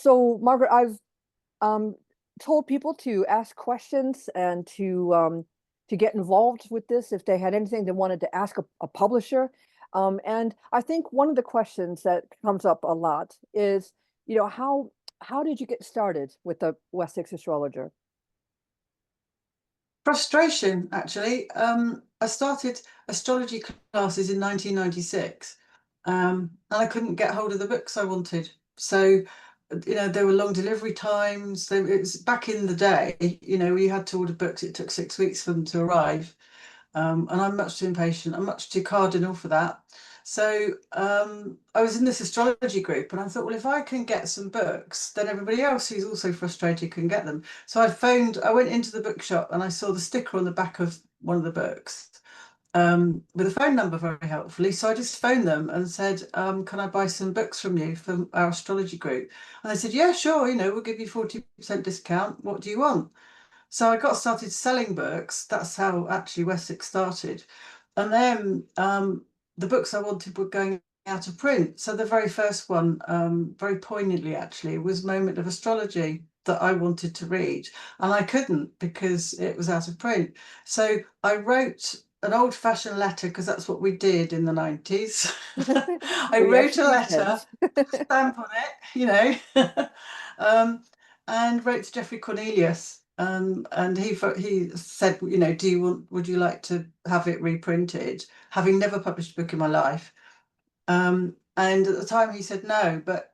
So, Margaret, I've um, told people to ask questions and to get involved with this if they had anything they wanted to ask a publisher. And I think one of the questions that comes up a lot is, how did you get started with the Wessex Astrologer? Frustration, actually. I started astrology classes in 1996, and I couldn't get hold of the books I wanted. So, there were long delivery times. It was back in the day, we had to order books. It took 6 weeks for them to arrive. And I'm much too impatient. I'm much too cardinal for that. So I was in this astrology group and I thought, well, if I can get some books, then everybody else who's also frustrated can get them. So I went into the bookshop and I saw the sticker on the back of one of the books with a phone number very helpfully. So I just phoned them and said, can I buy some books from you from our astrology group? And they said, yeah, sure, we'll give you 40% discount. What do you want? So I got started selling books. That's how actually Wessex started. And then the books I wanted were going out of print. So the very first one, very poignantly actually, was Moment of Astrology that I wanted to read. And I couldn't because it was out of print. So I wrote an old-fashioned letter, because that's what we did in the 90s. I We wrote a actually letter, pens. stamp on it, um, and wrote to Geoffrey Cornelius. And he said, would you like to have it reprinted? Having never published a book in my life. And at the time he said no, but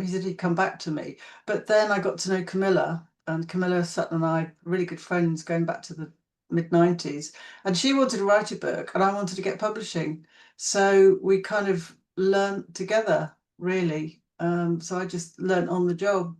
he said he'd come back to me. But then I got to know Camilla, and Camilla Sutton and I, really good friends going back to the mid-90s. And she wanted to write a book and I wanted to get publishing. So we kind of learnt together, really. So I just learnt on the job.